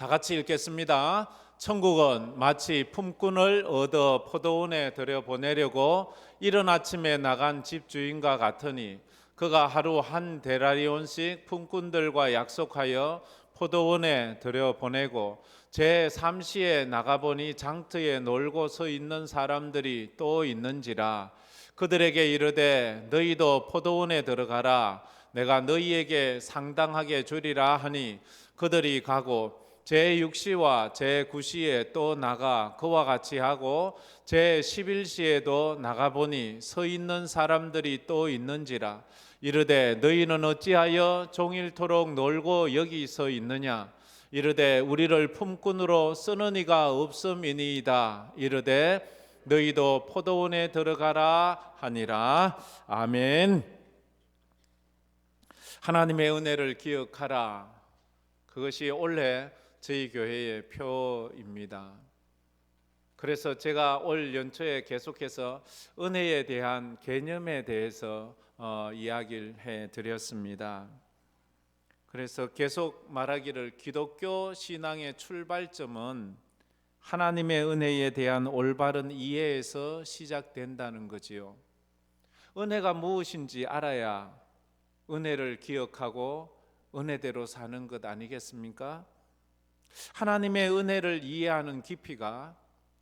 다 같이 읽겠습니다. 천국은 마치 품꾼을 얻어 포도원에 들여보내려고 이른 아침에 나간 집주인과 같으니 그가 하루 한 데나리온씩 품꾼들과 약속하여 포도원에 들여보내고 제3시에 나가보니 장터에 놀고 서 있는 사람들이 또 있는지라. 그들에게 이르되 너희도 포도원에 들어가라. 내가 너희에게 상당하게 주리라 하니 그들이 가고 제6시와 제9시에 또 나가 그와 같이 하고 제11시에도 나가보니 서 있는 사람들이 또 있는지라. 이르되 너희는 어찌하여 종일토록 놀고 여기 서 있느냐. 이르되 우리를 품꾼으로 쓰는 이가 없음이니이다. 이르되 너희도 포도원에 들어가라 하니라. 아멘. 하나님의 은혜를 기억하라. 그것이 올해 저희 교회의 표입니다. 그래서 제가 올 연초에 계속해서 은혜에 대한 개념에 대해서 이야기를 해드렸습니다. 그래서 계속 말하기를 기독교 신앙의 출발점은 하나님의 은혜에 대한 올바른 이해에서 시작된다는 거지요. 은혜가 무엇인지 알아야 은혜를 기억하고 은혜대로 사는 것 아니겠습니까? 하나님의 은혜를 이해하는 깊이가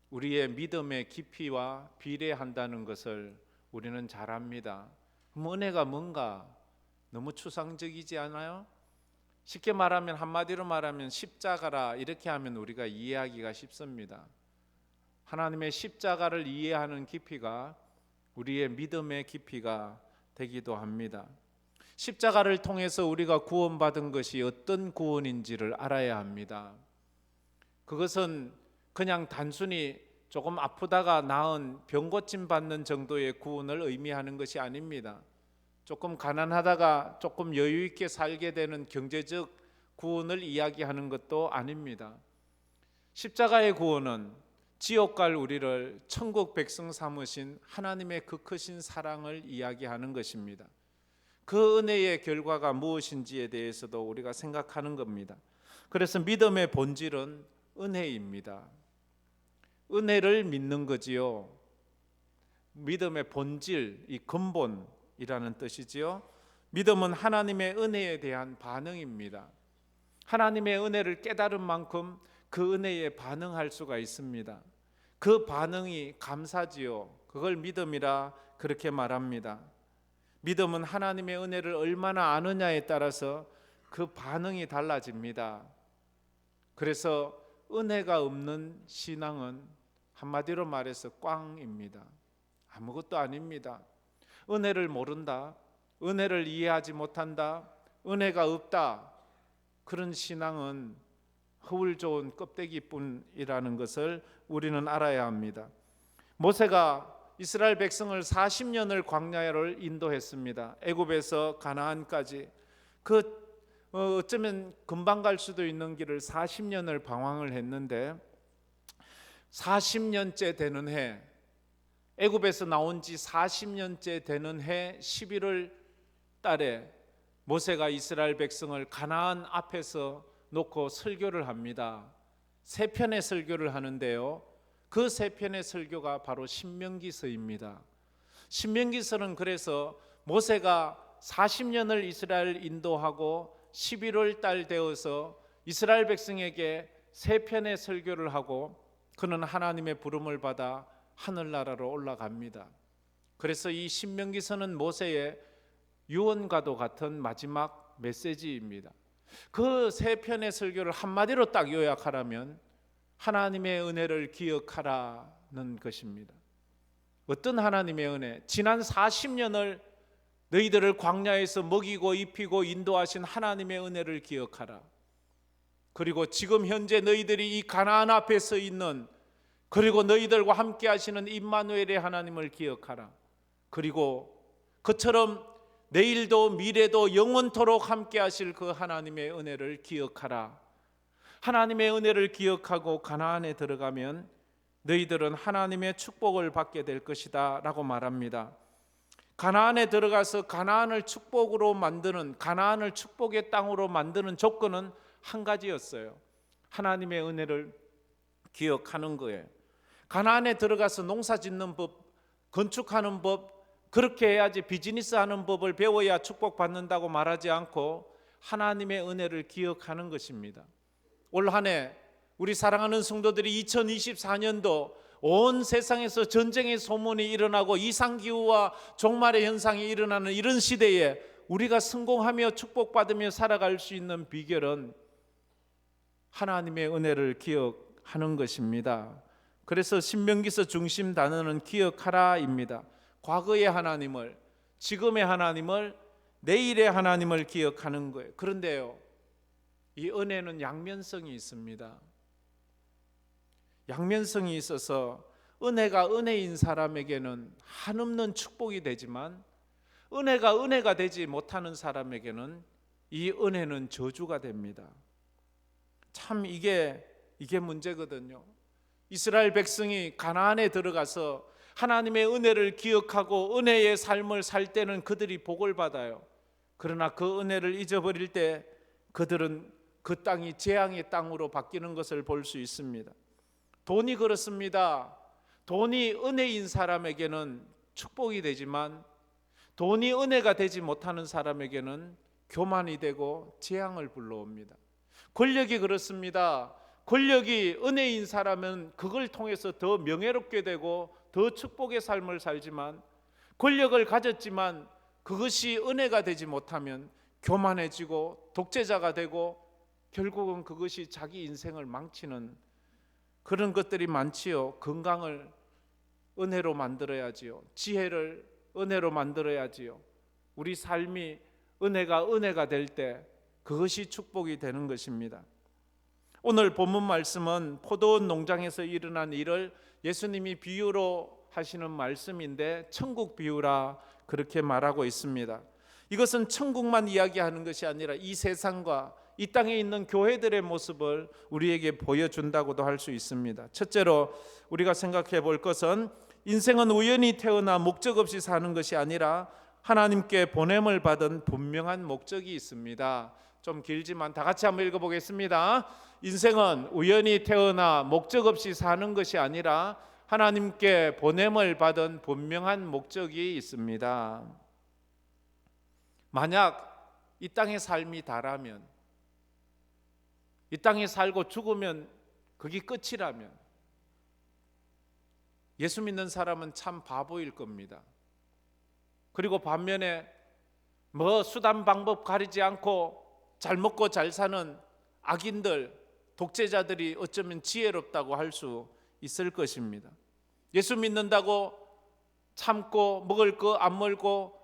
우리의 믿음의 깊이와 비례한다는 것을 우리는 잘 압니다. 그럼 은혜가 뭔가 너무 추상적이지 않아요? 쉽게 말하면, 한마디로 말하면 십자가라, 이렇게 하면 우리가 이해하기가 쉽습니다. 하나님의 십자가를 이해하는 깊이가 우리의 믿음의 깊이가 되기도 합니다. 십자가를 통해서 우리가 구원받은 것이 어떤 구원인지를 알아야 합니다. 그것은 그냥 단순히 조금 아프다가 나은 병고침 받는 정도의 구원을 의미하는 것이 아닙니다. 조금 가난하다가 조금 여유 있게 살게 되는 경제적 구원을 이야기하는 것도 아닙니다. 십자가의 구원은 지옥 갈 우리를 천국 백성 삼으신 하나님의 그 크신 사랑을 이야기하는 것입니다. 그 은혜의 결과가 무엇인지에 대해서도 우리가 생각하는 겁니다. 그래서 믿음의 본질은 은혜입니다. 은혜를 믿는 거지요. 믿음의 본질, 이 근본이라는 뜻이지요. 믿음은 하나님의 은혜에 대한 반응입니다. 하나님의 은혜를 깨달은 만큼 그 은혜에 반응할 수가 있습니다. 그 반응이 감사지요. 그걸 믿음이라 그렇게 말합니다. 믿음은 하나님의 은혜를 얼마나 아느냐에 따라서 그 반응이 달라집니다. 그래서 은혜가 없는 신앙은 한마디로 말해서 꽝입니다. 아무것도 아닙니다. 은혜를 모른다, 은혜를 이해하지 못한다, 은혜가 없다, 그런 신앙은 허울 좋은 껍데기뿐이라는 것을 우리는 알아야 합니다. 모세가 이스라엘 백성을 40년을 광야를 인도했습니다. 애굽에서 가나안까지. 어쩌면 금방 갈 수도 있는 길을 40년을 방황을 했는데 40년째 되는 해, 애굽에서 나온 지 40년째 되는 해 11월 달에 모세가 이스라엘 백성을 가나안 앞에서 놓고 설교를 합니다. 세 편의 설교를 하는데요, 그 세 편의 설교가 바로 신명기서입니다. 신명기서는 그래서 모세가 40년을 이스라엘 인도하고 11월 달 되어서 이스라엘 백성에게 세 편의 설교를 하고 그는 하나님의 부름을 받아 하늘나라로 올라갑니다. 그래서 이 신명기서는 모세의 유언과도 같은 마지막 메시지입니다. 그 세 편의 설교를 한마디로 딱 요약하라면 하나님의 은혜를 기억하라는 것입니다. 어떤 하나님의 은혜? 지난 40년을 너희들을 광야에서 먹이고 입히고 인도하신 하나님의 은혜를 기억하라. 그리고 지금 현재 너희들이 이 가나안 앞에 서 있는, 그리고 너희들과 함께 하시는 임마누엘의 하나님을 기억하라. 그리고 그처럼 내일도 미래도 영원토록 함께 하실 그 하나님의 은혜를 기억하라. 하나님의 은혜를 기억하고 가나안에 들어가면 너희들은 하나님의 축복을 받게 될 것이다 라고 말합니다. 가나안에 들어가서 가나안을 축복으로 만드는, 가나안을 축복의 땅으로 만드는 조건은 한 가지였어요. 하나님의 은혜를 기억하는 거예요. 가나안에 들어가서 농사 짓는 법, 건축하는 법, 그렇게 해야지 비즈니스 하는 법을 배워야 축복받는다고 말하지 않고 하나님의 은혜를 기억하는 것입니다. 올 한 해 우리 사랑하는 성도들이 2024년도 온 세상에서 전쟁의 소문이 일어나고 이상기후와 종말의 현상이 일어나는 이런 시대에 우리가 성공하며 축복받으며 살아갈 수 있는 비결은 하나님의 은혜를 기억하는 것입니다. 그래서 신명기서 중심 단어는 기억하라입니다. 과거의 하나님을, 지금의 하나님을, 내일의 하나님을 기억하는 거예요. 그런데요, 이 은혜는 양면성이 있습니다. 양면성이 있어서 은혜가 은혜인 사람에게는 한없는 축복이 되지만 은혜가 은혜가 되지 못하는 사람에게는 이 은혜는 저주가 됩니다. 참 이게 문제거든요. 이스라엘 백성이 가나안에 들어가서 하나님의 은혜를 기억하고 은혜의 삶을 살 때는 그들이 복을 받아요. 그러나 그 은혜를 잊어버릴 때 그들은 그 땅이 재앙의 땅으로 바뀌는 것을 볼 수 있습니다. 돈이 그렇습니다. 돈이 은혜인 사람에게는 축복이 되지만 돈이 은혜가 되지 못하는 사람에게는 교만이 되고 재앙을 불러옵니다. 권력이 그렇습니다. 권력이 은혜인 사람은 그걸 통해서 더 명예롭게 되고 더 축복의 삶을 살지만 권력을 가졌지만 그것이 은혜가 되지 못하면 교만해지고 독재자가 되고 결국은 그것이 자기 인생을 망치는 그런 것들이 많지요. 건강을 은혜로 만들어야지요. 지혜를 은혜로 만들어야지요. 우리 삶이 은혜가 될 때 그것이 축복이 되는 것입니다. 오늘 본문 말씀은 포도원 농장에서 일어난 일을 예수님이 비유로 하시는 말씀인데 천국 비유라 그렇게 말하고 있습니다. 이것은 천국만 이야기하는 것이 아니라 이 세상과 이 땅에 있는 교회들의 모습을 우리에게 보여준다고도 할 수 있습니다. 첫째로 우리가 생각해 볼 것은 인생은 우연히 태어나 목적 없이 사는 것이 아니라 하나님께 보냄을 받은 분명한 목적이 있습니다. 좀 길지만 다 같이 한번 읽어보겠습니다. 인생은 우연히 태어나 목적 없이 사는 것이 아니라 하나님께 보냄을 받은 분명한 목적이 있습니다. 만약 이 땅의 삶이 다라면, 이 땅에 살고 죽으면 그게 끝이라면 예수 믿는 사람은 참 바보일 겁니다. 그리고 반면에 수단 방법 가리지 않고 잘 먹고 잘 사는 악인들, 독재자들이 어쩌면 지혜롭다고 할 수 있을 것입니다. 예수 믿는다고 참고 먹을 거 안 먹고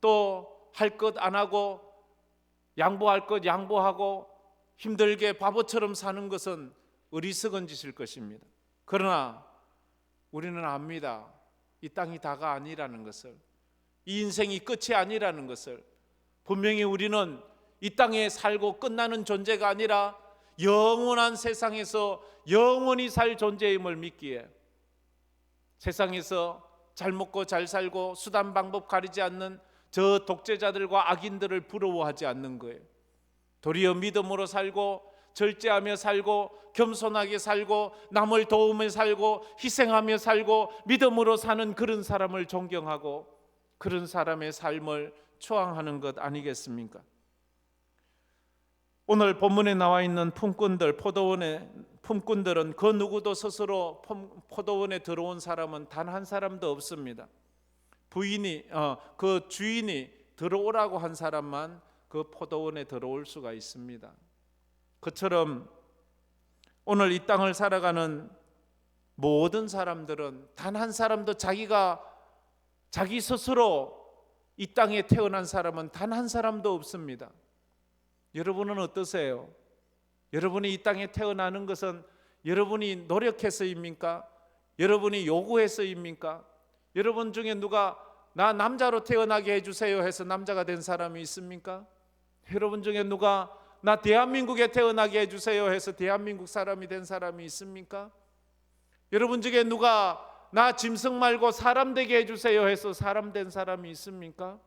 또 할 것 안 하고 양보할 것 양보하고 힘들게 바보처럼 사는 것은 어리석은 짓일 것입니다. 그러나 우리는 압니다. 이 땅이 다가 아니라는 것을, 이 인생이 끝이 아니라는 것을. 분명히 우리는 이 땅에 살고 끝나는 존재가 아니라 영원한 세상에서 영원히 살 존재임을 믿기에 세상에서 잘 먹고 잘 살고 수단 방법 가리지 않는 저 독재자들과 악인들을 부러워하지 않는 거예요. 도리어 믿음으로 살고 절제하며 살고 겸손하게 살고 남을 도우며 살고 희생하며 살고 믿음으로 사는 그런 사람을 존경하고 그런 사람의 삶을 초항하는 것 아니겠습니까? 오늘 본문에 나와 있는 품꾼들, 포도원의 품꾼들은 그 누구도 스스로 포도원에 들어온 사람은 단 한 사람도 없습니다. 그 주인이 들어오라고 한 사람만 그 포도원에 들어올 수가 있습니다. 그처럼 오늘 이 땅을 살아가는 모든 사람들은 단 한 사람도 자기 스스로 이 땅에 태어난 사람은 단 한 사람도 없습니다. 여러분은 어떠세요? 여러분이 이 땅에 태어나는 것은 여러분이 노력해서입니까? 여러분이 요구해서입니까? 여러분 중에 누가 나 남자로 태어나게 해주세요 해서 남자가 된 사람이 있습니까? 여러분 중에 누가 나 대한민국에 태어나게 해주세요 해서 대한민국 사람이 된 사람이 있습니까? 여러분 중에 누가 나 짐승 말고 사람 되게 해주세요 해서 사람 된 사람이 있습니까?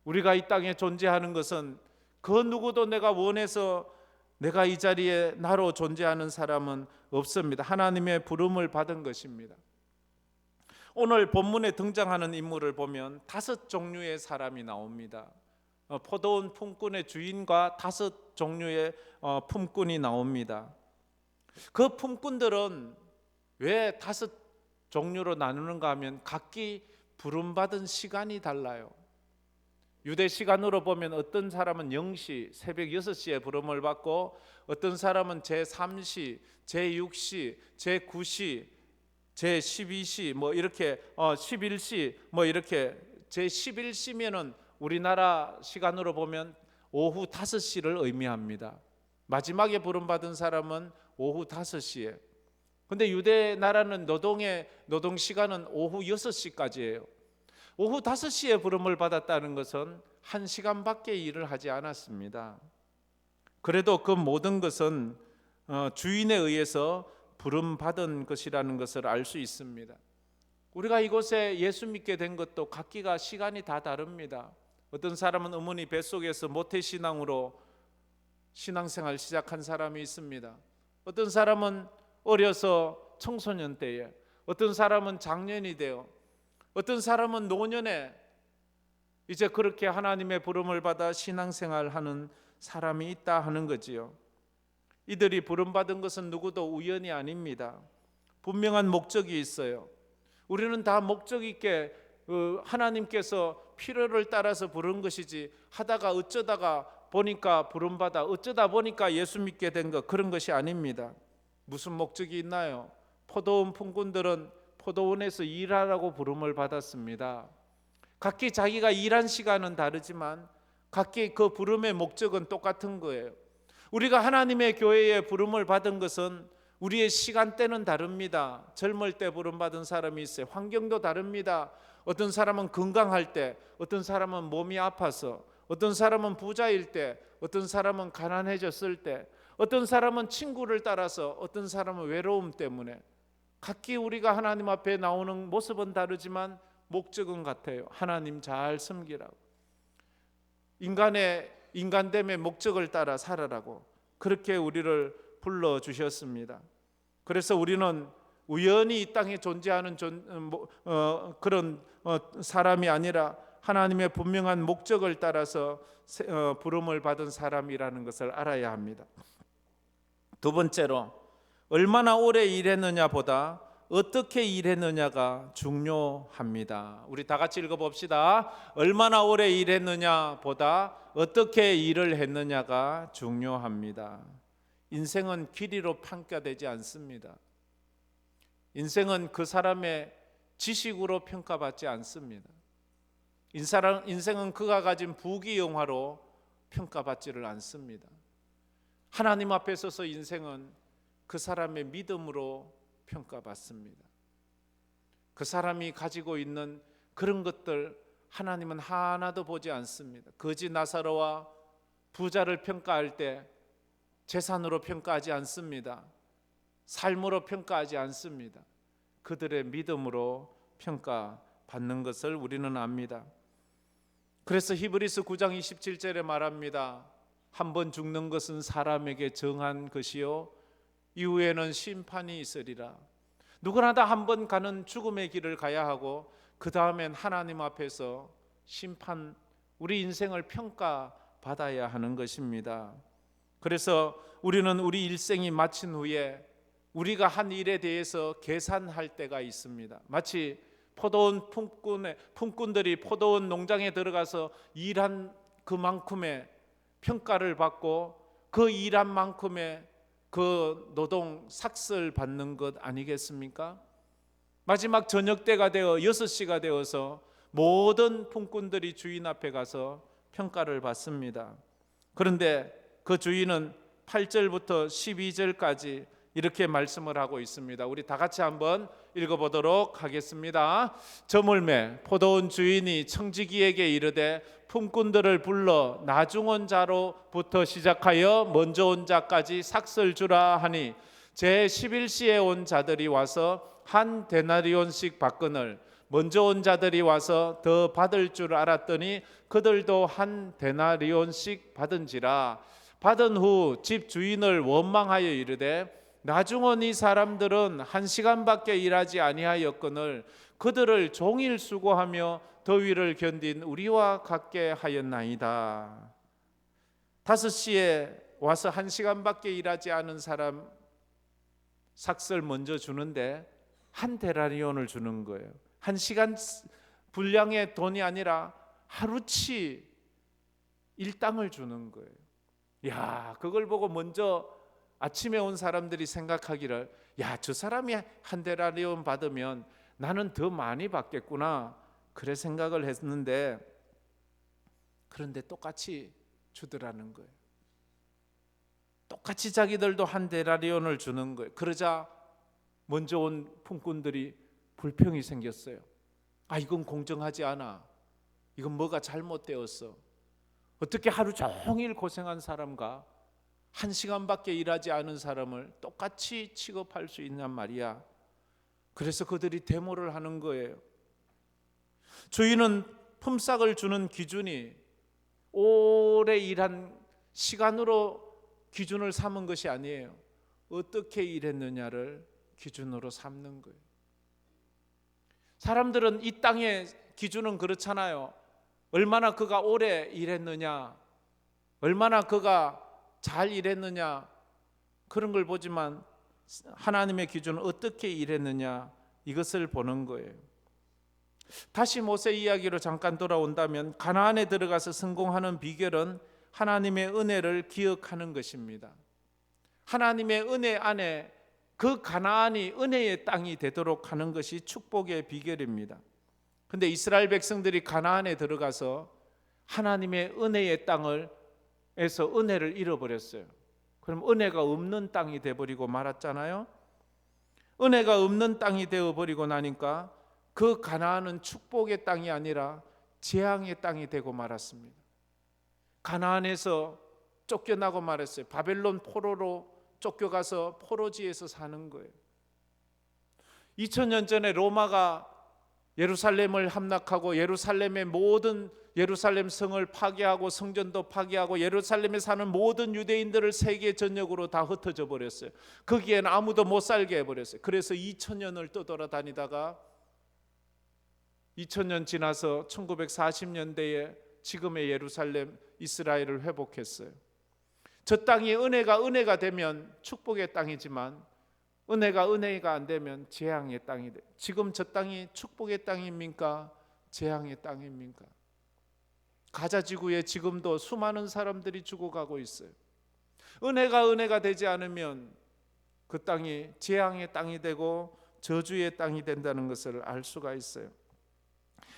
우리가 이 땅에 존재하는 것은 그 누구도 내가 원해서 내가 이 자리에 나로 존재하는 사람은 없습니다. 하나님의 부름을 받은 것입니다. 오늘 본문에 등장하는 인물을 보면 5종류의 사람이 나옵니다. 포도원 품꾼의 주인과 5종류의 품꾼이 나옵니다. 그 품꾼들은 왜 5종류로 나누는가 하면 각기 부름받은 시간이 달라요. 유대 시간으로 보면 어떤 사람은 0시, 새벽 6시에 부름을 받고, 어떤 사람은 제3시, 제6시, 제9시, 제12시 이렇게 11시 이렇게 제11시면은 우리나라 시간으로 보면 오후 5시를 의미합니다. 마지막에 부름받은 사람은 오후 5시에. 근데 유대 나라는 노동 시간은 오후 6시까지예요. 오후 5시에 부름을 받았다는 것은 1시간밖에 일을 하지 않았습니다. 그래도 그 모든 것은 주인에 의해서 부름받은 것이라는 것을 알 수 있습니다. 우리가 이곳에 예수 믿게 된 것도 각기가 시간이 다 다릅니다. 어떤 사람은 어머니 뱃속에서 모태신앙으로 신앙생활 시작한 사람이 있습니다. 어떤 사람은 어려서 청소년 때에, 어떤 사람은 장년이 되어, 어떤 사람은 노년에 이제 그렇게 하나님의 부름을 받아 신앙생활하는 사람이 있다 하는 거지요. 이들이 부름받은 것은 누구도 우연이 아닙니다. 분명한 목적이 있어요. 우리는 다 목적 있게 하나님께서 필요를 따라서 부른 것이지, 하다가 어쩌다가 보니까 부름받아 어쩌다 보니까 예수 믿게 된 것, 그런 것이 아닙니다. 무슨 목적이 있나요? 포도원 품꾼들은 포도원에서 일하라고 부름을 받았습니다. 각기 자기가 일한 시간은 다르지만 각기 그 부름의 목적은 똑같은 거예요. 우리가 하나님의 교회에 부름을 받은 것은 우리의 시간대는 다릅니다. 젊을 때 부름받은 사람이 있어요. 환경도 다릅니다. 어떤 사람은 건강할 때, 어떤 사람은 몸이 아파서, 어떤 사람은 부자일 때, 어떤 사람은 가난해졌을 때, 어떤 사람은 친구를 따라서, 어떤 사람은 외로움 때문에. 각기 우리가 하나님 앞에 나오는 모습은 다르지만 목적은 같아요. 하나님 잘 섬기라고, 인간됨의 목적을 따라 살아라고, 그렇게 우리를 불러주셨습니다. 그래서 우리는 우연히 이 땅에 존재하는 그런 사람이 아니라 하나님의 분명한 목적을 따라서 부름을 받은 사람이라는 것을 알아야 합니다. 두 번째로, 얼마나 오래 일했느냐 보다 어떻게 일했느냐가 중요합니다. 우리 다 같이 읽어봅시다. 얼마나 오래 일했느냐 보다 어떻게 일을 했느냐가 중요합니다. 인생은 길이로 평가되지 않습니다. 인생은 그 사람의 지식으로 평가받지 않습니다. 인생은 그가 가진 부귀영화로 평가받지를 않습니다. 하나님 앞에 서서 인생은 그 사람의 믿음으로 평가받습니다. 그 사람이 가지고 있는 그런 것들 하나님은 하나도 보지 않습니다. 거지 나사로와 부자를 평가할 때 재산으로 평가하지 않습니다. 삶으로 평가하지 않습니다. 그들의 믿음으로 평가받는 것을 우리는 압니다. 그래서 히브리서 9장 27절에 말합니다. 한 번 죽는 것은 사람에게 정한 것이요 이후에는 심판이 있으리라. 누구나 다 한 번 가는 죽음의 길을 가야 하고 그 다음엔 하나님 앞에서 심판, 우리 인생을 평가받아야 하는 것입니다. 그래서 우리는 우리 일생이 마친 후에 우리가 한 일에 대해서 계산할 때가 있습니다. 마치 포도원 품꾼들이 포도원 농장에 들어가서 일한 그만큼의 평가를 받고 그 일한 만큼의 그 노동 삭슬 받는 것 아니겠습니까? 마지막 저녁 때가 되어 6시가 되어서 모든 품꾼들이 주인 앞에 가서 평가를 받습니다. 그런데 그 주인은 8절부터 12절까지 이렇게 말씀을 하고 있습니다. 우리 다 같이 한번 읽어보도록 하겠습니다. 저물매 포도원 주인이 청지기에게 이르되 품꾼들을 불러 나중 온 자로부터 시작하여 먼저 온 자까지 삭슬 주라 하니 제 11시에 온 자들이 와서 한 데나리온씩 받거늘 먼저 온 자들이 와서 더 받을 줄 알았더니 그들도 한 데나리온씩 받은지라. 받은 후 집 주인을 원망하여 이르되 나중은 이 사람들은 1시간밖에 일하지 아니하였거늘 그들을 종일 수고하며 더위를 견딘 우리와 같게 하였나이다. 5시에 와서 1시간밖에 일하지 않은 사람 삭설 먼저 주는데 1데나리온을 주는 거예요. 1시간 분량의 돈이 아니라 하루치 일당을 주는 거예요. 야, 그걸 보고 먼저 아침에 온 사람들이 생각하기를, 야, 저 사람이 1데나리온 받으면 나는 더 많이 받겠구나, 그래 생각을 했는데, 그런데 똑같이 주더라는 거예요. 똑같이 자기들도 1데나리온을 주는 거예요. 그러자 먼저 온 품꾼들이 불평이 생겼어요. 아, 이건 공정하지 않아. 이건 뭐가 잘못되었어. 어떻게 하루 종일 고생한 사람과 1시간밖에 일하지 않은 사람을 똑같이 취급할 수 있냔 말이야. 그래서 그들이 데모를 하는 거예요. 주인은 품삯을 주는 기준이 오래 일한 시간으로 기준을 삼은 것이 아니에요. 어떻게 일했느냐를 기준으로 삼는 거예요. 사람들은 이 땅의 기준은 그렇잖아요. 얼마나 그가 오래 일했느냐, 얼마나 그가 잘 일했느냐, 그런 걸 보지만 하나님의 기준은 어떻게 일했느냐, 이것을 보는 거예요. 다시 모세 이야기로 잠깐 돌아온다면 가나안에 들어가서 성공하는 비결은 하나님의 은혜를 기억하는 것입니다. 하나님의 은혜 안에 그 가나안이 은혜의 땅이 되도록 하는 것이 축복의 비결입니다. 그런데 이스라엘 백성들이 가나안에 들어가서 하나님의 은혜의 땅에서 은혜를 잃어버렸어요. 그럼 은혜가 없는 땅이 되어버리고 말았잖아요. 은혜가 없는 땅이 되어버리고 나니까 그 가나안은 축복의 땅이 아니라 재앙의 땅이 되고 말았습니다. 가나안에서 쫓겨나고 말았어요. 바벨론 포로로 쫓겨가서 포로지에서 사는 거예요. 2000년 전에 로마가 예루살렘을 함락하고 예루살렘의 모든 예루살렘 성을 파괴하고 성전도 파괴하고 예루살렘에 사는 모든 유대인들을 세계 전역으로 다 흩어져 버렸어요. 거기에는 아무도 못 살게 해버렸어요. 그래서 2000년을 떠돌아다니다가 2000년 지나서 1940년대에 지금의 예루살렘 이스라엘을 회복했어요. 저 땅이 은혜가 되면 축복의 땅이지만 은혜가 안 되면 재앙의 땅이 돼. 지금 저 땅이 축복의 땅입니까? 재앙의 땅입니까? 가자 지구에 지금도 수많은 사람들이 죽어가고 있어요. 은혜가 되지 않으면 그 땅이 재앙의 땅이 되고 저주의 땅이 된다는 것을 알 수가 있어요.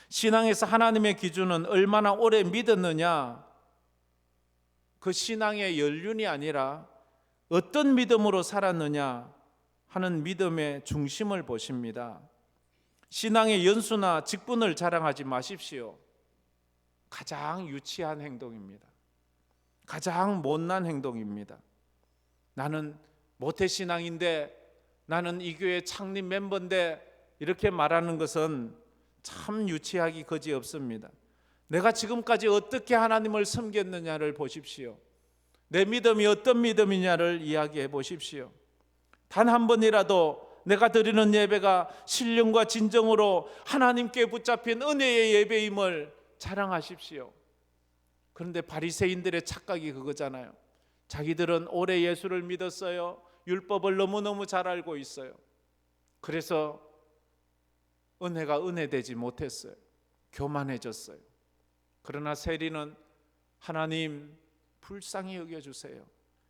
신앙에서 하나님의 기준은 얼마나 오래 믿었느냐, 그 신앙의 연륜이 아니라 어떤 믿음으로 살았느냐 하는 믿음의 중심을 보십니다. 신앙의 연수나 직분을 자랑하지 마십시오. 가장 유치한 행동입니다. 가장 못난 행동입니다. 나는 모태신앙인데, 나는 이 교회 창립 멤버인데, 이렇게 말하는 것은 참 유치하기 거지없습니다. 내가 지금까지 어떻게 하나님을 섬겼느냐를 보십시오. 내 믿음이 어떤 믿음이냐를 이야기해 보십시오. 단 한 번이라도 내가 드리는 예배가 신령과 진정으로 하나님께 붙잡힌 은혜의 예배임을 자랑하십시오. 그런데 바리새인들의 착각이 그거잖아요. 자기들은 오래 예수를 믿었어요. 율법을 너무너무 잘 알고 있어요. 그래서 은혜가 은혜되지 못했어요. 교만해졌어요. 그러나 세리는 하나님 불쌍히 여겨주세요.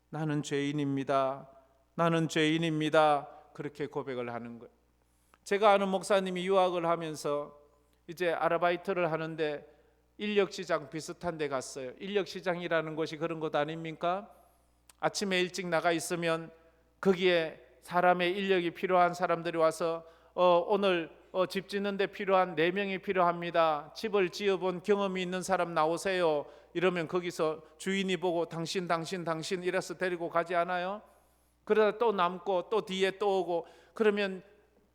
나는 죄인입니다. 그렇게 고백을 하는 거예요. 제가 아는 목사님이 유학을 하면서 이제 아르바이트를 하는데 인력시장 비슷한 데 갔어요. 인력시장이라는 곳이 그런 곳 아닙니까? 아침에 일찍 나가 있으면 거기에 사람의 인력이 필요한 사람들이 와서 오늘 집 짓는데 필요한 4명이 필요합니다. 집을 지어본 경험이 있는 사람 나오세요. 이러면 거기서 주인이 보고 당신 이래서 데리고 가지 않아요? 그러다 또 남고 또 뒤에 또 오고, 그러면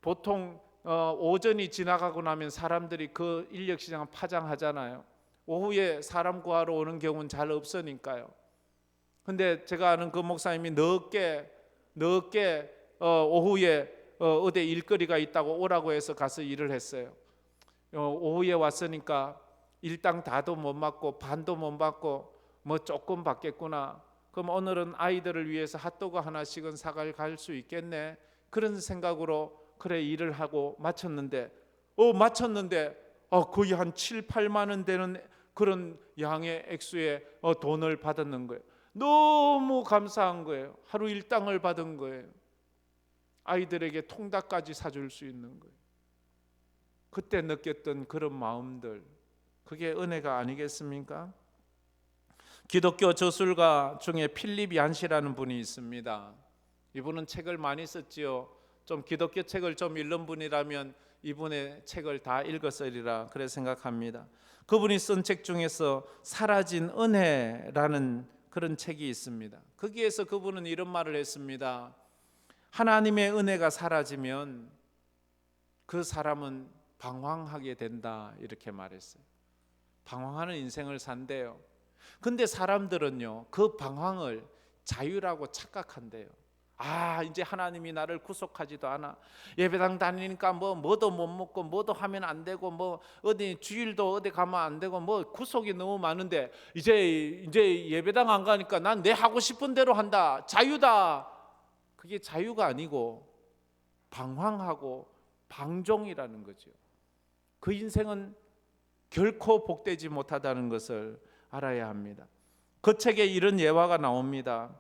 보통 오전이 지나가고 나면 사람들이 그 인력시장을 파장하잖아요. 오후에 사람 구하러 오는 경우는 잘 없으니까요. 근데 제가 아는 그 목사님이 늦게 오후에 어디 일거리가 있다고 오라고 해서 가서 일을 했어요. 오후에 왔으니까 일당 다도 못 받고 반도 못 받고 뭐 조금 받겠구나. 그럼 오늘은 아이들을 위해서 핫도그 하나씩은 사갈 수 있겠네. 그런 생각으로 그래 일을 하고 마쳤는데 거의 한 7, 8만 원 되는 그런 양의 액수의 돈을 받았는 거예요. 너무 감사한 거예요. 하루 일당을 받은 거예요. 아이들에게 통닭까지 사줄 수 있는 거예요. 그때 느꼈던 그런 마음들, 그게 은혜가 아니겠습니까? 기독교 저술가 중에 필립 얀시라는 분이 있습니다. 이분은 책을 많이 썼지요. 좀 기독교 책을 좀 읽는 분이라면 이분의 책을 다 읽었으리라 그래 생각합니다. 그분이 쓴 책 중에서 사라진 은혜라는 그런 책이 있습니다. 거기에서 그분은 이런 말을 했습니다. 하나님의 은혜가 사라지면 그 사람은 방황하게 된다, 이렇게 말했어요. 방황하는 인생을 산대요. 근데 사람들은요, 그 방황을 자유라고 착각한대요. 이제 하나님이 나를 구속하지도 않아. 예배당 다니니까 뭐도 못 먹고 뭐도 하면 안 되고 뭐 어디 주일도 어디 가면 안 되고 뭐 구속이 너무 많은데 이제 예배당 안 가니까 난 내 하고 싶은 대로 한다. 자유다. 그게 자유가 아니고 방황하고 방종이라는 거죠. 그 인생은 결코 복되지 못하다는 것을 알아야 합니다. 그 책에 이런 예화가 나옵니다.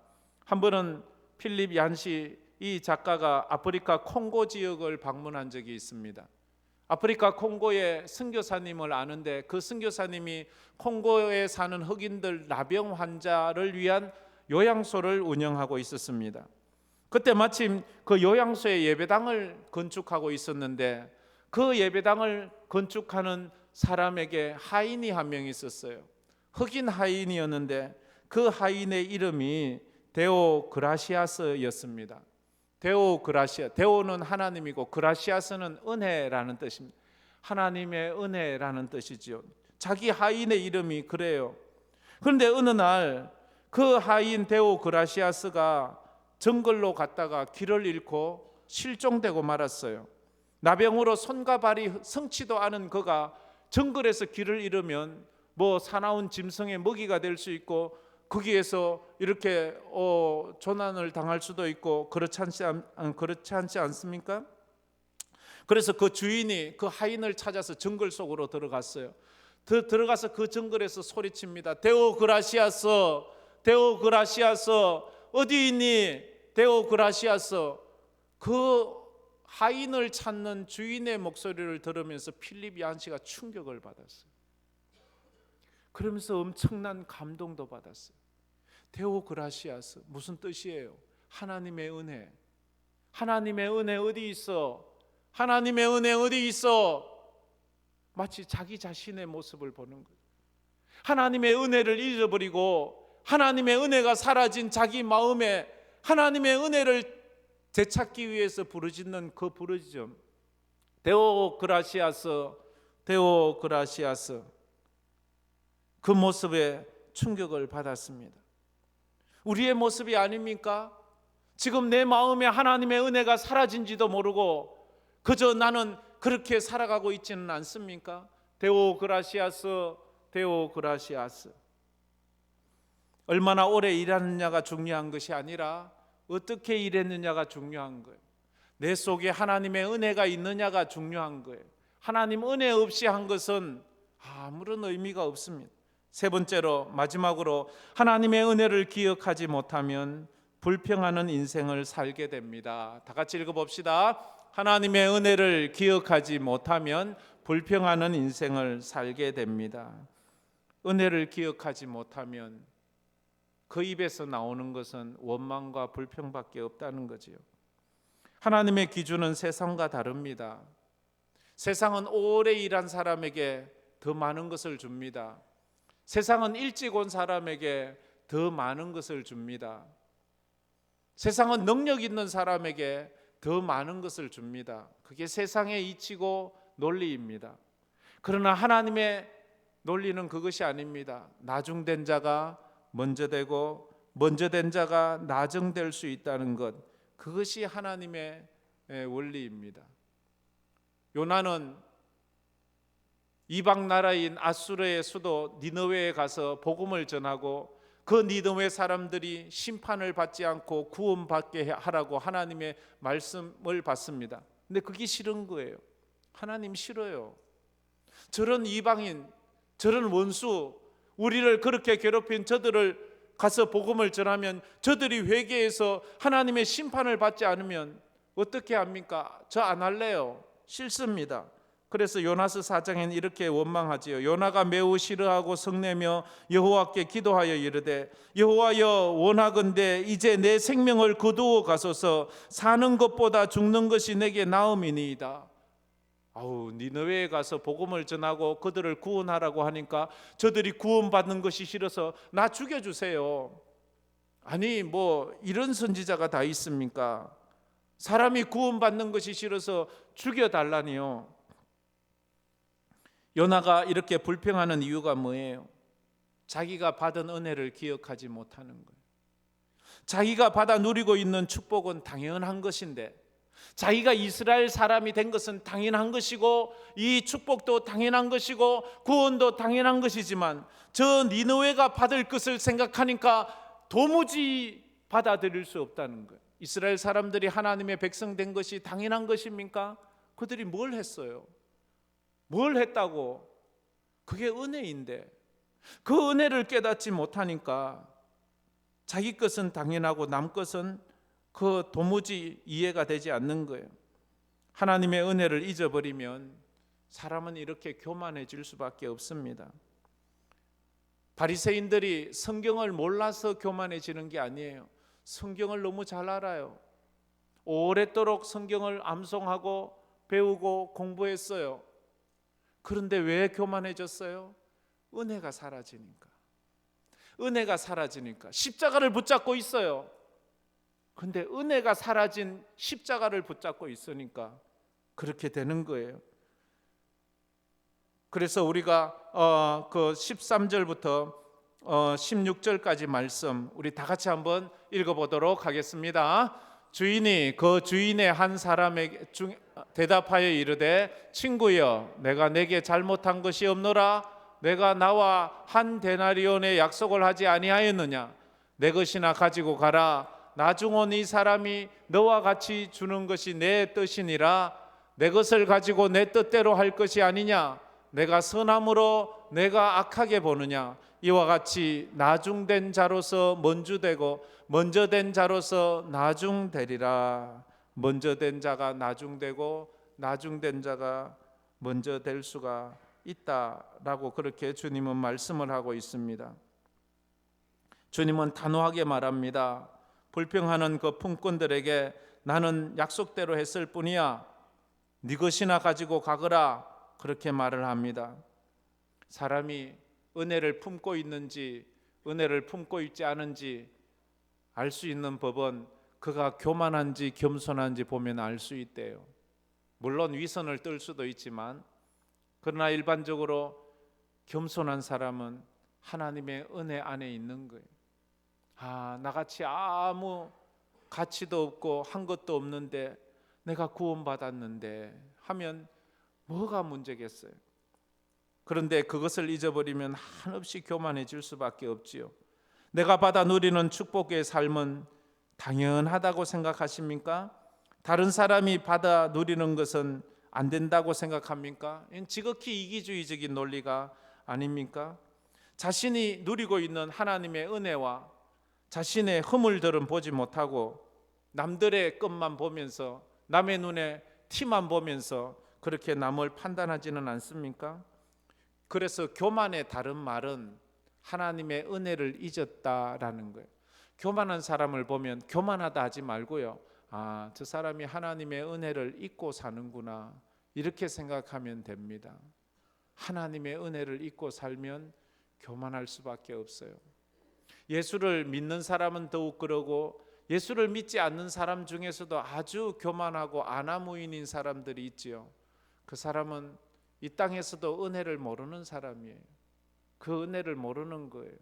한 번은 필립 얀시 이 작가가 아프리카 콩고 지역을 방문한 적이 있습니다. 아프리카 콩고의 선교사님을 아는데 그 선교사님이 콩고에 사는 흑인들 나병 환자를 위한 요양소를 운영하고 있었습니다. 그때 마침 그 요양소에 예배당을 건축하고 있었는데 그 예배당을 건축하는 사람에게 하인이 한 명 있었어요. 흑인 하인이었는데 그 하인의 이름이 데오그라시아스였습니다. 데오그라시아, 데오는 하나님이고 그라시아스는 은혜라는 뜻입니다. 하나님의 은혜라는 뜻이죠. 자기 하인의 이름이 그래요. 그런데 어느 날 그 하인 데오그라시아스가 정글로 갔다가 길을 잃고 실종되고 말았어요. 나병으로 손과 발이 성치도 않은 그가 정글에서 길을 잃으면 뭐 사나운 짐승의 먹이가 될 수 있고 거기에서 이렇게 조난을 당할 수도 있고 그렇지 않지 않습니까? 그래서 그 주인이 그 하인을 찾아서 정글 속으로 들어갔어요. 들어가서 그 정글에서 소리칩니다. 데오그라시아스, 데오그라시아스, 어디 있니? 데오그라시아스. 그 하인을 찾는 주인의 목소리를 들으면서 필립 얀시가 충격을 받았어요. 그러면서 엄청난 감동도 받았어요. 데오그라시아스 무슨 뜻이에요? 하나님의 은혜. 하나님의 은혜 어디 있어? 하나님의 은혜 어디 있어? 마치 자기 자신의 모습을 보는 거예요. 하나님의 은혜를 잊어버리고 하나님의 은혜가 사라진 자기 마음에 하나님의 은혜를 되찾기 위해서 부르짖는 그 부르짖음. 데오그라시아스, 데오그라시아스. 그 모습에 충격을 받았습니다. 우리의 모습이 아닙니까? 지금 내 마음에 하나님의 은혜가 사라진지도 모르고 그저 나는 그렇게 살아가고 있지는 않습니까? 데오그라시아스, 데오그라시아스. 얼마나 오래 일하느냐가 중요한 것이 아니라 어떻게 일했느냐가 중요한 거예요. 내 속에 하나님의 은혜가 있느냐가 중요한 거예요. 하나님 은혜 없이 한 것은 아무런 의미가 없습니다. 세 번째로 마지막으로 하나님의 은혜를 기억하지 못하면 불평하는 인생을 살게 됩니다. 다 같이 읽어봅시다. 하나님의 은혜를 기억하지 못하면 불평하는 인생을 살게 됩니다. 은혜를 기억하지 못하면 그 입에서 나오는 것은 원망과 불평밖에 없다는 거지요. 하나님의 기준은 세상과 다릅니다. 세상은 오래 일한 사람에게 더 많은 것을 줍니다. 세상은 일찍 온 사람에게 더 많은 것을 줍니다. 세상은 능력 있는 사람에게 더 많은 것을 줍니다. 그게 세상의 이치고 논리입니다. 그러나 하나님의 논리는 그것이 아닙니다. 나중된 자가 먼저 되고 먼저 된 자가 나중될 수 있다는 것, 그것이 하나님의 원리입니다. 요나는 이방 나라인 아수르의 수도 니느웨에 가서 복음을 전하고 그 니느웨 사람들이 심판을 받지 않고 구원받게 하라고 하나님의 말씀을 받습니다. 근데 그게 싫은 거예요. 하나님 싫어요. 저런 이방인, 저런 원수, 우리를 그렇게 괴롭힌 저들을 가서 복음을 전하면 저들이 회개해서 하나님의 심판을 받지 않으면 어떻게 합니까? 저 안 할래요. 싫습니다. 그래서 요나서 4장에는 이렇게 원망하지요. 요나가 매우 싫어하고 성내며 여호와께 기도하여 이르되 여호와여 원하건대 이제 내 생명을 거두어 가소서. 사는 것보다 죽는 것이 내게 나음이니이다. 니느웨에 가서 복음을 전하고 그들을 구원하라고 하니까 저들이 구원받는 것이 싫어서 나 죽여주세요. 아니 뭐 이런 선지자가 다 있습니까? 사람이 구원받는 것이 싫어서 죽여달라니요. 요나가 이렇게 불평하는 이유가 뭐예요? 자기가 받은 은혜를 기억하지 못하는 거예요. 자기가 받아 누리고 있는 축복은 당연한 것인데, 자기가 이스라엘 사람이 된 것은 당연한 것이고 이 축복도 당연한 것이고 구원도 당연한 것이지만 저 니느웨가 받을 것을 생각하니까 도무지 받아들일 수 없다는 거예요. 이스라엘 사람들이 하나님의 백성 된 것이 당연한 것입니까? 그들이 뭘 했어요? 뭘 했다고? 그게 은혜인데 그 은혜를 깨닫지 못하니까 자기 것은 당연하고 남 것은 그 도무지 이해가 되지 않는 거예요. 하나님의 은혜를 잊어버리면 사람은 이렇게 교만해질 수밖에 없습니다. 바리새인들이 성경을 몰라서 교만해지는 게 아니에요. 성경을 너무 잘 알아요. 오랫도록 성경을 암송하고 배우고 공부했어요. 그런데 왜 교만해졌어요? 은혜가 사라지니까. 은혜가 사라지니까. 십자가를 붙잡고 있어요. 근데 은혜가 사라진 십자가를 붙잡고 있으니까 그렇게 되는 거예요. 그래서 우리가 그 13절부터 16절까지 말씀 우리 다 같이 한번 읽어보도록 하겠습니다. 주인이 그 주인의 한 사람에게 대답하여 이르되 친구여 내가 내게 잘못한 것이 없노라. 내가 나와 한 데나리온의 약속을 하지 아니하였느냐. 내 것이나 가지고 가라. 나중은 이 사람이 너와 같이 주는 것이 내 뜻이니라. 내 것을 가지고 내 뜻대로 할 것이 아니냐. 내가 선함으로 내가 악하게 보느냐. 이와 같이 나중된 자로서 먼저되고 먼저 된 자로서 나중되리라. 먼저 된 자가 나중되고 나중된 자가 먼저 될 수가 있다라고 그렇게 주님은 말씀을 하고 있습니다. 주님은 단호하게 말합니다. 불평하는 그 품꾼들에게 나는 약속대로 했을 뿐이야. 네 것이나 가지고 가거라. 그렇게 말을 합니다. 사람이 은혜를 품고 있는지 은혜를 품고 있지 않은지 알 수 있는 법은 그가 교만한지 겸손한지 보면 알 수 있대요. 물론 위선을 떨 수도 있지만 그러나 일반적으로 겸손한 사람은 하나님의 은혜 안에 있는 거예요. 나같이 아무 가치도 없고 한 것도 없는데 내가 구원받았는데 하면 뭐가 문제겠어요? 그런데 그것을 잊어버리면 한없이 교만해질 수밖에 없지요. 내가 받아 누리는 축복의 삶은 당연하다고 생각하십니까? 다른 사람이 받아 누리는 것은 안 된다고 생각합니까? 이건 지극히 이기주의적인 논리가 아닙니까? 자신이 누리고 있는 하나님의 은혜와 자신의 허물들은 보지 못하고 남들의 것만 보면서 남의 눈에 티만 보면서 그렇게 남을 판단하지는 않습니까? 그래서 교만의 다른 말은 하나님의 은혜를 잊었다라는 거예요. 교만한 사람을 보면 교만하다 하지 말고요. 저 사람이 하나님의 은혜를 잊고 사는구나 이렇게 생각하면 됩니다. 하나님의 은혜를 잊고 살면 교만할 수밖에 없어요. 예수를 믿는 사람은 더욱 그러고 예수를 믿지 않는 사람 중에서도 아주 교만하고 아나무인인 사람들이 있지요. 그 사람은 이 땅에서도 은혜를 모르는 사람이에요. 그 은혜를 모르는 거예요.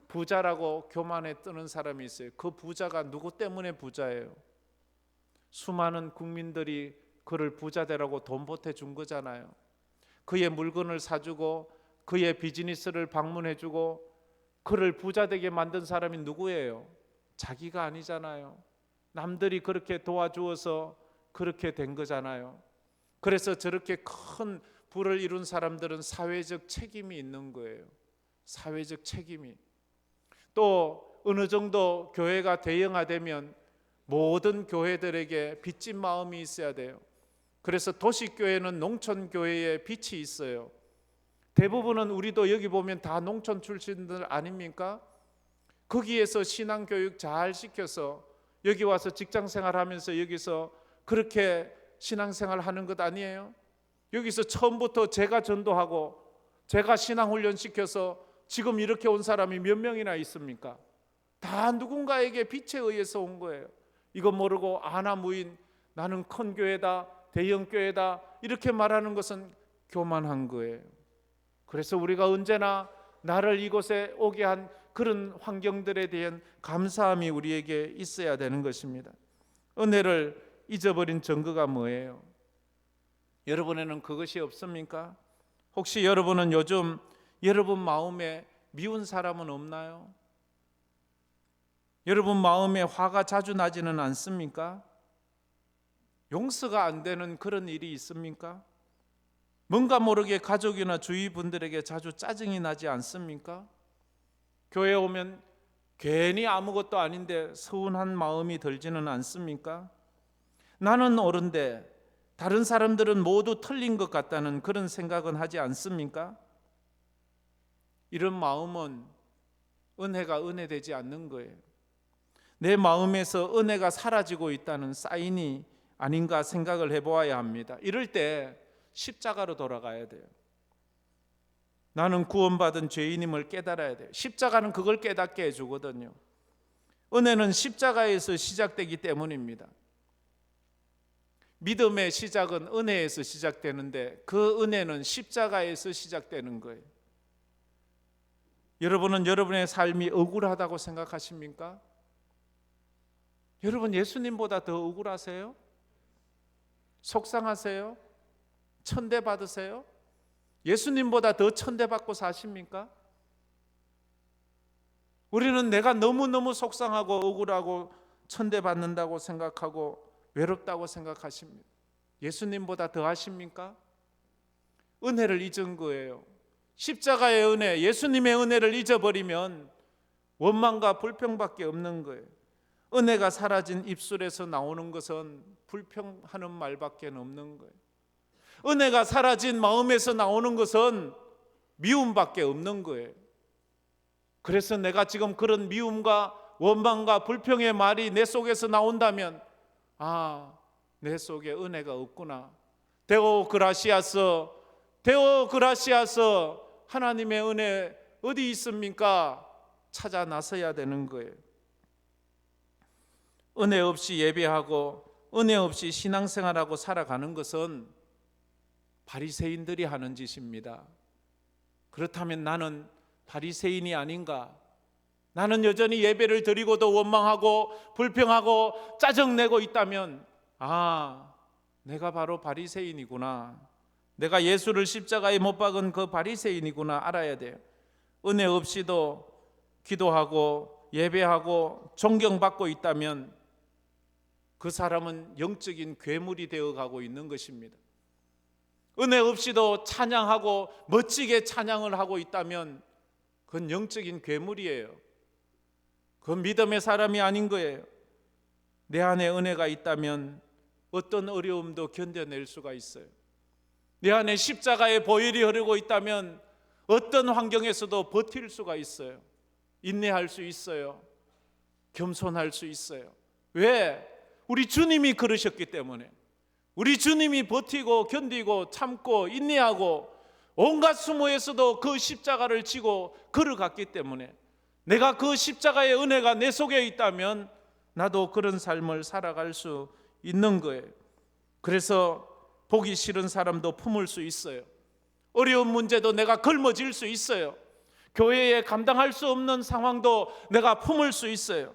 부자라고 교만에 뜨는 사람이 있어요. 그 부자가 누구 때문에 부자예요? 수많은 국민들이 그를 부자 되라고 돈 보태준 거잖아요. 그의 물건을 사주고 그의 비즈니스를 방문해주고 그를 부자 되게 만든 사람이 누구예요? 자기가 아니잖아요. 남들이 그렇게 도와주어서 그렇게 된 거잖아요. 그래서 저렇게 큰 부를 이룬 사람들은 사회적 책임이 있는 거예요. 사회적 책임이. 또 어느 정도 교회가 대형화되면 모든 교회들에게 빚진 마음이 있어야 돼요. 그래서 도시교회는 농촌교회에 빚이 있어요. 대부분은 우리도 여기 보면 다 농촌 출신들 아닙니까? 거기에서 신앙교육 잘 시켜서 여기 와서 직장생활하면서 여기서 그렇게 신앙생활 하는 것 아니에요? 여기서 처음부터 제가 전도하고 제가 신앙훈련 시켜서 지금 이렇게 온 사람이 몇 명이나 있습니까? 다 누군가에게 빚에 의해서 온 거예요. 이거 모르고 아나무인 나는 큰 교회다, 대형 교회다 이렇게 말하는 것은 교만한 거예요. 그래서 우리가 언제나 나를 이곳에 오게 한 그런 환경들에 대한 감사함이 우리에게 있어야 되는 것입니다. 은혜를 잊어버린 증거가 뭐예요? 여러분에는 그것이 없습니까? 혹시 여러분은 요즘 여러분 마음에 미운 사람은 없나요? 여러분 마음에 화가 자주 나지는 않습니까? 용서가 안 되는 그런 일이 있습니까? 뭔가 모르게 가족이나 주위 분들에게 자주 짜증이 나지 않습니까? 교회 오면 괜히 아무것도 아닌데 서운한 마음이 들지는 않습니까? 나는 옳은데 다른 사람들은 모두 틀린 것 같다는 그런 생각은 하지 않습니까? 이런 마음은 은혜가 은혜되지 않는 거예요. 내 마음에서 은혜가 사라지고 있다는 사인이 아닌가 생각을 해보아야 합니다. 이럴 때 십자가로 돌아가야 돼요. 나는 구원받은 죄인임을 깨달아야 돼요. 십자가는 그걸 깨닫게 해주거든요. 은혜는 십자가에서 시작되기 때문입니다. 믿음의 시작은 은혜에서 시작되는데 그 은혜는 십자가에서 시작되는 거예요. 여러분은 여러분의 삶이 억울하다고 생각하십니까? 여러분 예수님보다 더 억울하세요? 속상하세요? 천대받으세요? 예수님보다 더 천대받고 사십니까? 우리는 내가 너무너무 속상하고 억울하고 천대받는다고 생각하고 외롭다고 생각하십니다. 예수님보다 더 하십니까? 은혜를 잊은 거예요. 십자가의 은혜, 예수님의 은혜를 잊어버리면 원망과 불평밖에 없는 거예요. 은혜가 사라진 입술에서 나오는 것은 불평하는 말밖에 없는 거예요. 은혜가 사라진 마음에서 나오는 것은 미움밖에 없는 거예요. 그래서 내가 지금 그런 미움과 원망과 불평의 말이 내 속에서 나온다면 내 속에 은혜가 없구나. 데오 그라시아스, 데오 그라시아스, 하나님의 은혜 어디 있습니까? 찾아 나서야 되는 거예요. 은혜 없이 예배하고 은혜 없이 신앙생활하고 살아가는 것은 바리새인들이 하는 짓입니다. 그렇다면 나는 바리새인이 아닌가? 나는 여전히 예배를 드리고도 원망하고 불평하고 짜증내고 있다면 내가 바로 바리새인이구나. 내가 예수를 십자가에 못 박은 그 바리새인이구나 알아야 돼요. 은혜 없이도 기도하고 예배하고 존경받고 있다면 그 사람은 영적인 괴물이 되어가고 있는 것입니다. 은혜 없이도 찬양하고 멋지게 찬양을 하고 있다면 그건 영적인 괴물이에요. 그건 믿음의 사람이 아닌 거예요. 내 안에 은혜가 있다면 어떤 어려움도 견뎌낼 수가 있어요. 내 안에 십자가의 보혈이 흐르고 있다면 어떤 환경에서도 버틸 수가 있어요. 인내할 수 있어요. 겸손할 수 있어요. 왜? 우리 주님이 그러셨기 때문에. 우리 주님이 버티고 견디고 참고 인내하고 온갖 수모에서도 그 십자가를 지고 걸어갔기 때문에 내가 그 십자가의 은혜가 내 속에 있다면 나도 그런 삶을 살아갈 수 있는 거예요. 그래서 보기 싫은 사람도 품을 수 있어요. 어려운 문제도 내가 걸머질 수 있어요. 교회에 감당할 수 없는 상황도 내가 품을 수 있어요.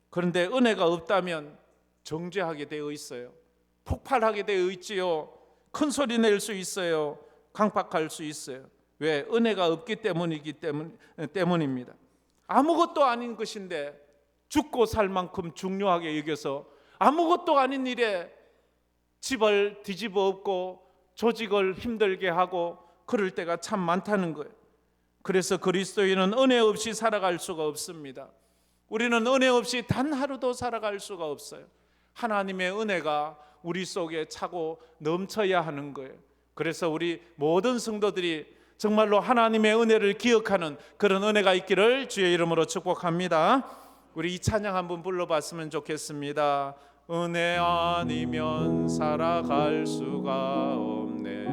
그런데 은혜가 없다면 정죄하게 되어 있어요. 폭발하게 되어 있지요. 큰 소리 낼 수 있어요. 강박할 수 있어요. 왜? 은혜가 없기 때문입니다. 아무것도 아닌 것인데 죽고 살 만큼 중요하게 여겨서 아무것도 아닌 일에 집을 뒤집어 엎고 조직을 힘들게 하고 그럴 때가 참 많다는 거예요. 그래서 그리스도인은 은혜 없이 살아갈 수가 없습니다. 우리는 은혜 없이 단 하루도 살아갈 수가 없어요. 하나님의 은혜가 우리 속에 차고 넘쳐야 하는 거예요. 그래서 우리 모든 성도들이 정말로 하나님의 은혜를 기억하는 그런 은혜가 있기를 주의 이름으로 축복합니다. 우리 이 찬양 한번 불러봤으면 좋겠습니다. 은혜 아니면 살아갈 수가 없네.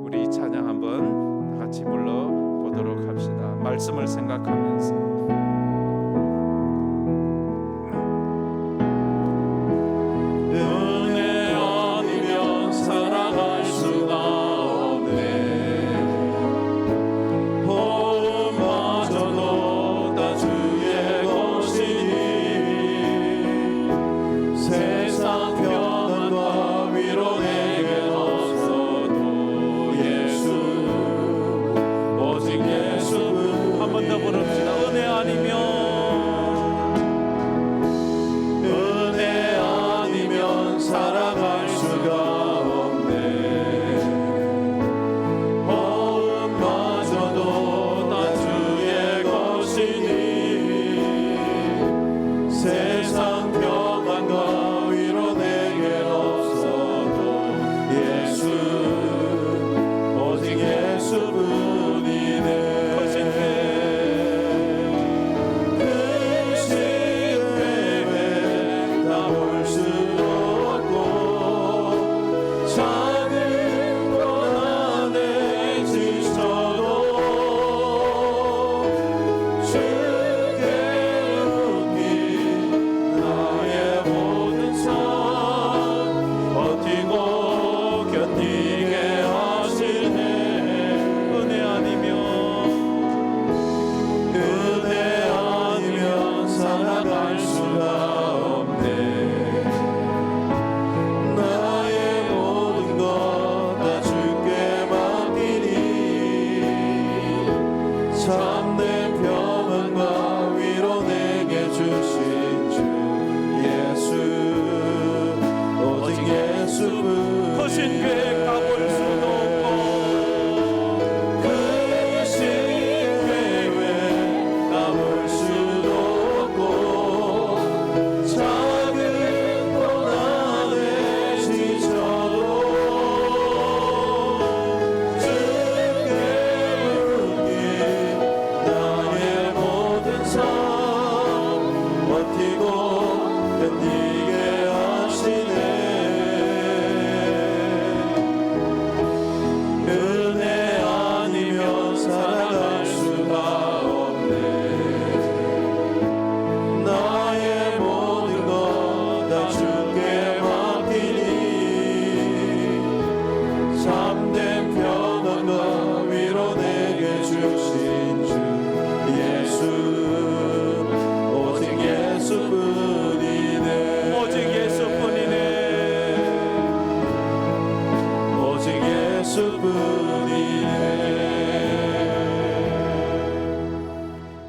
우리 이 찬양 한번 같이 불러보도록 합시다. 말씀을 생각하면서.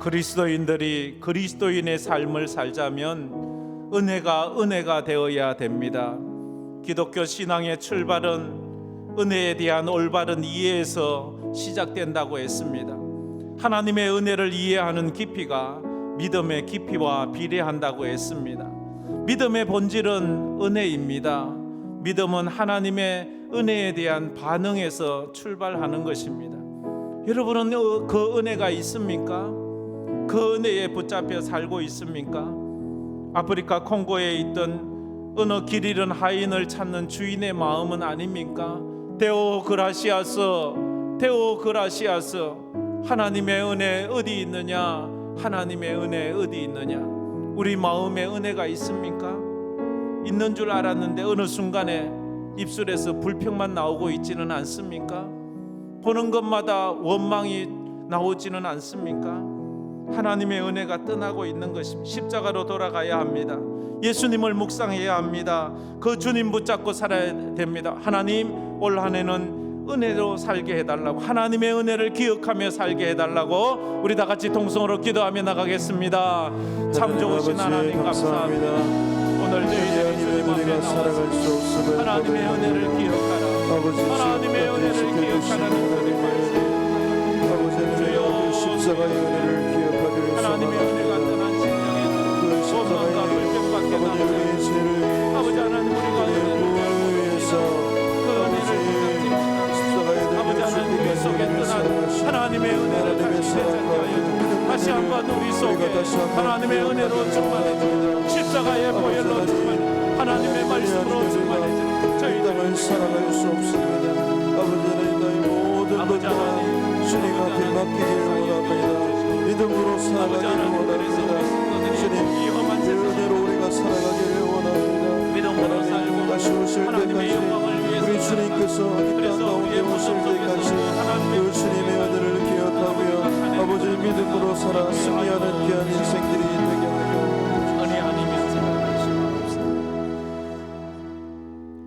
그리스도인들이 그리스도인의 삶을 살자면 은혜가 되어야 됩니다. 기독교 신앙의 출발은 은혜에 대한 올바른 이해에서 시작된다고 했습니다. 하나님의 은혜를 이해하는 깊이가 믿음의 깊이와 비례한다고 했습니다. 믿음의 본질은 은혜입니다. 믿음은 하나님의 은혜에 대한 반응에서 출발하는 것입니다. 여러분은 그 은혜가 있습니까? 그 은혜에 붙잡혀 살고 있습니까? 아프리카 콩고에 있던 어느 길 잃은 하인을 찾는 주인의 마음은 아닙니까? 데오 그라시아스, 데오 그라시아스. 하나님의 은혜 어디 있느냐? 하나님의 은혜 어디 있느냐? 우리 마음에 은혜가 있습니까? 있는 줄 알았는데 어느 순간에 입술에서 불평만 나오고 있지는 않습니까? 보는 것마다 원망이 나오지는 않습니까? 하나님의 은혜가 떠나고 있는 것입니다. 십자가로 돌아가야 합니다. 예수님을 묵상해야 합니다. 그 주님 붙잡고 살아야 됩니다. 하나님, 올 한 해는 은혜로 살게 해달라고, 하나님의 은혜를 기억하며 살게 해달라고 우리 다 같이 동성으로 기도하며 나가겠습니다. 참 좋으신 하나님 감사합니다. 오늘 저희들이 주님 앞에 나와서 하나님의 은혜를 기억하라, 하나님의 은혜를 기억하라는 그의 말씀. 주여, 십자가의 은혜를 기억하기를 하나님의 은혜가 떠난 심령에는 소망과 불평밖에 남지 않습니다. 아버지 하나님, 우리가 은혜를 위해서 그 은혜를 아버지 하나님, 우리 속에 떠난 하나님의 은혜를 다시 되찾게 하여 다시 한번 우리 속에 하나님의 은혜로 충만해지는, 십자가의 보혈로 충만해지는, 하나님의 말씀으로 충만해지는 저희들을 살아갈 수 없습니다. 아버지는 나의 모든 것과 주님 앞에 맡기기를 원합니다. 믿음으로 살아가기를 원합니다. 주님, 그 은혜로 우리가 살아가기를 원합니다. 믿음으로 살고 다시 오실 하나님의 영광을 때까지 위해서 우리 주님께서 이 땅 가운데 오실 때까지 그 주님의 은혜를 기억하며 아버지 믿음으로 살아 승리하는 귀한 인생들이 되게 하여 은혜 아니면 생각할 수가 없습니다.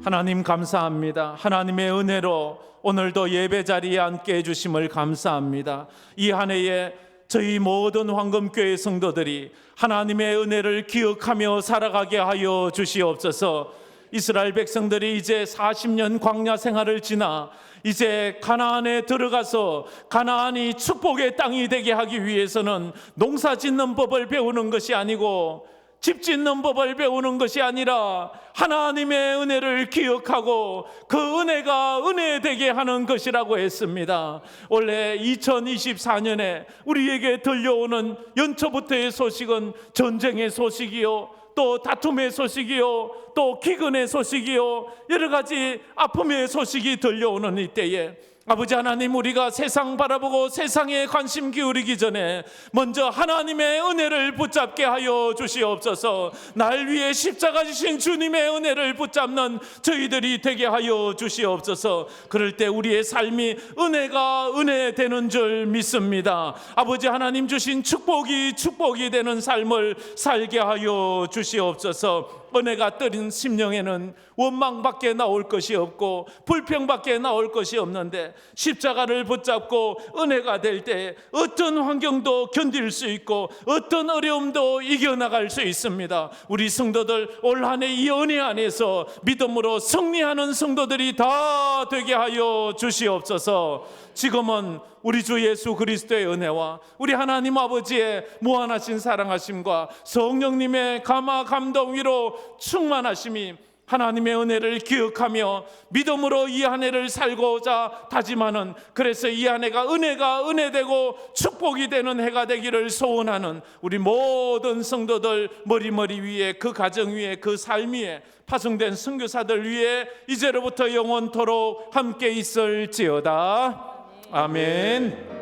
하나님 감사합니다. 하나님의 은혜로 오늘도 예배 자리에 앉게 해주심을 감사합니다. 이 한 해에 저희 모든 황금교회 성도들이 하나님의 은혜를 기억하며 살아가게 하여 주시옵소서. 이스라엘 백성들이 이제 40년 광야 생활을 지나 이제 가나안에 들어가서 가나안이 축복의 땅이 되게 하기 위해서는 농사 짓는 법을 배우는 것이 아니고 집 짓는 법을 배우는 것이 아니라 하나님의 은혜를 기억하고 그 은혜가 은혜 되게 하는 것이라고 했습니다. 원래 2024년에 우리에게 들려오는 연초부터의 소식은 전쟁의 소식이요, 또 다툼의 소식이요, 또 기근의 소식이요, 여러 가지 아픔의 소식이 들려오는 이때에 아버지 하나님, 우리가 세상 바라보고 세상에 관심 기울이기 전에 먼저 하나님의 은혜를 붙잡게 하여 주시옵소서. 날 위해 십자가 지신 주님의 은혜를 붙잡는 저희들이 되게 하여 주시옵소서. 그럴 때 우리의 삶이 은혜가 은혜 되는 줄 믿습니다. 아버지 하나님 주신 축복이 축복이 되는 삶을 살게 하여 주시옵소서. 은혜가 떨인 심령에는 원망밖에 나올 것이 없고 불평밖에 나올 것이 없는데, 십자가를 붙잡고 은혜가 될 때 어떤 환경도 견딜 수 있고 어떤 어려움도 이겨나갈 수 있습니다. 우리 성도들 올 한 해 이 은혜 안에서 믿음으로 승리하는 성도들이 다 되게 하여 주시옵소서. 지금은 우리 주 예수 그리스도의 은혜와 우리 하나님 아버지의 무한하신 사랑하심과 성령님의 감화 감동 위로 충만하심이 하나님의 은혜를 기억하며 믿음으로 이 한 해를 살고자 다짐하는, 그래서 이 한 해가 은혜가 은혜되고 축복이 되는 해가 되기를 소원하는 우리 모든 성도들 머리 위에, 그 가정 위에, 그 삶 위에, 파송된 선교사들 위에 이제로부터 영원토록 함께 있을지어다. 아멘.